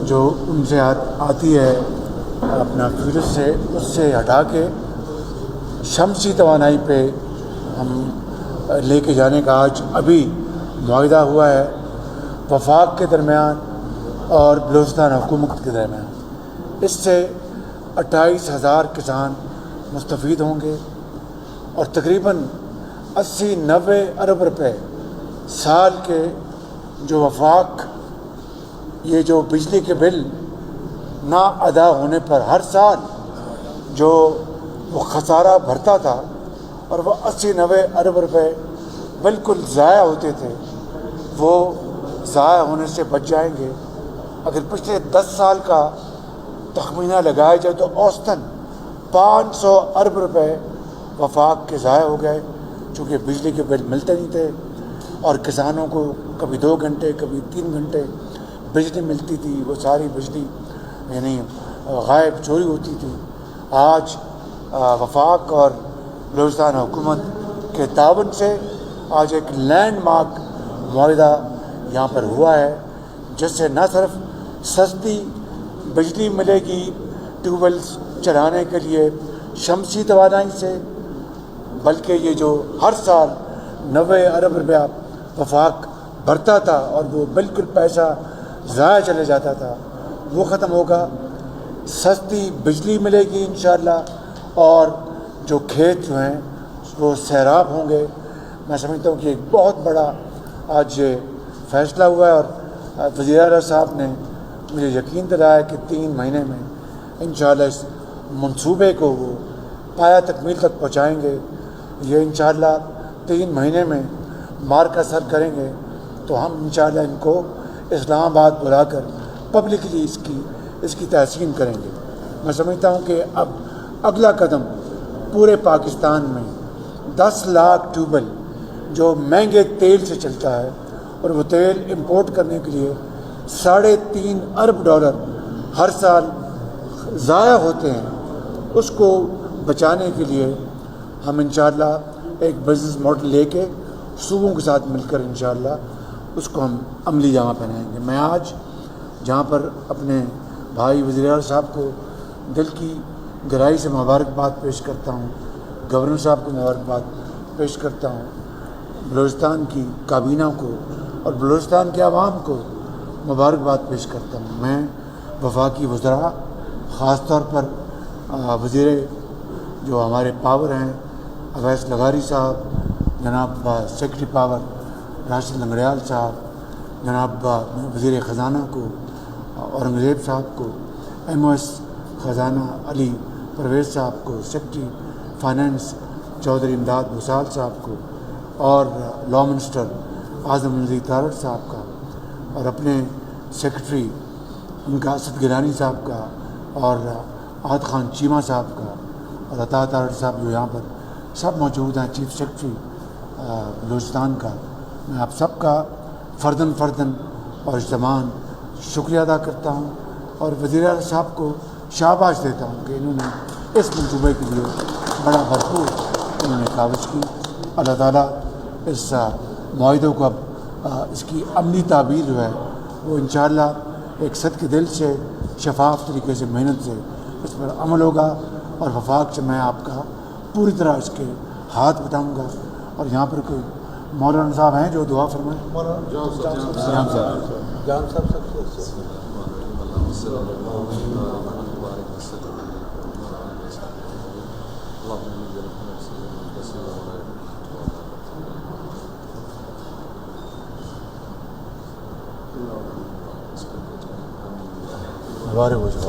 جو ان سے آتی ہے اپنا فیوز سے، اس سے ہٹا کے شمسی توانائی پہ ہم لے کے جانے کا آج ابھی معاہدہ ہوا ہے وفاق کے درمیان اور بلوچستان حکومت کے درمیان۔ اس سے 28,000 کسان مستفید ہوں گے اور تقریباً 80-90 ارب روپے سال کے جو وفاق یہ جو بجلی کے بل نہ ادا ہونے پر ہر سال جو وہ خسارہ بھرتا تھا اور وہ 80-90 ارب روپے بالکل ضائع ہوتے تھے، وہ ضائع ہونے سے بچ جائیں گے۔ اگر پچھلے 10 سال کا تخمینہ لگایا جائے تو اوسطاً 500 ارب روپے وفاق کے ضائع ہو گئے، چونکہ بجلی کے بل ملتے نہیں تھے اور کسانوں کو کبھی 2 گھنٹے کبھی 3 گھنٹے بجلی ملتی تھی، وہ ساری بجلی یعنی غائب چوری ہوتی تھی۔ آج وفاق اور بلوچستان حکومت کے تعاون سے آج ایک لینڈ مارک معاہدہ یہاں پر ہوا ہے، جس سے نہ صرف سستی بجلی ملے گی ٹیوب ویلز چلانے کے لیے شمسی توانائی سے، بلکہ یہ جو ہر سال 90 ارب روپیہ وفاق بھرتا تھا اور وہ بالکل پیسہ ضائع چلے جاتا تھا، وہ ختم ہوگا۔ سستی بجلی ملے گی انشاءاللہ اور جو کھیت جو ہیں وہ سیراب ہوں گے۔ میں سمجھتا ہوں کہ ایک بہت بڑا آج یہ فیصلہ ہوا ہے اور وزیر اعلیٰ صاحب نے مجھے یقین دلایا کہ 3 مہینے میں انشاءاللہ اس منصوبے کو وہ پایہ تکمیل تک پہنچائیں گے۔ یہ انشاءاللہ 3 مہینے میں مارکہ سر کریں گے تو ہم انشاءاللہ ان کو اسلام آباد بلا کر پبلکلی اس کی تحسین کریں گے۔ میں سمجھتا ہوں کہ اب اگلا قدم پورے پاکستان میں 10 لاکھ ٹیوبل جو مہنگے تیل سے چلتا ہے اور وہ تیل امپورٹ کرنے کے لیے $3.5 ارب ہر سال ضائع ہوتے ہیں، اس کو بچانے کے لیے ہم انشاءاللہ ایک بزنس ماڈل لے کے صوبوں کے ساتھ مل کر انشاءاللہ اس کو ہم عملی جامہ پہنائیں گے۔ میں آج جہاں پر اپنے بھائی وزیر اعلیٰ صاحب کو دل کی گہرائی سے مبارکباد پیش کرتا ہوں، گورنر صاحب کو مبارکباد پیش کرتا ہوں، بلوچستان کی کابینہ کو اور بلوچستان کے عوام کو مبارکباد پیش کرتا ہوں۔ میں وفاقی وزراء خاص طور پر وزیر جو ہمارے پاور ہیں اویس لغاری صاحب، جناب سیکرٹری پاور راشد لنگڑیال صاحب، جناب وزیر خزانہ کو اورنگزیب صاحب کو، ایم او ایس خزانہ علی پرویز صاحب کو، سیکرٹری فائنانس چودھری امداد بھوسال صاحب کو اور لا منسٹر اعظم نذیر تارڑ صاحب کا اور اپنے سیکرٹری ان کا اسد گیلانی صاحب کا اور عہد خان چیمہ صاحب کا اور عطا تارڑ صاحب جو یہاں پر سب موجود ہیں، چیف سیکرٹری بلوچستان کا، میں آپ سب کا فرداً اور اجتماعاً شکریہ ادا کرتا ہوں اور وزیر اعلیٰ صاحب کو شاباش دیتا ہوں کہ انہوں نے اس منصوبے کے لیے بڑا بھرپور انہوں نے کاوش کی۔ اللہ تعالیٰ اس معاہدوں کو اب اس کی عملی تعبیر جو ہے وہ انشاءاللہ ایک صدقے دل سے شفاف طریقے سے محنت سے اس پر عمل ہوگا اور وفاق سے میں آپ کا پوری طرح اس کے ہاتھ بٹاؤں گا۔ اور یہاں پر کوئی مولانا صاحب ہیں جو دعا فرمائیں؟ مبارک ہو جائے۔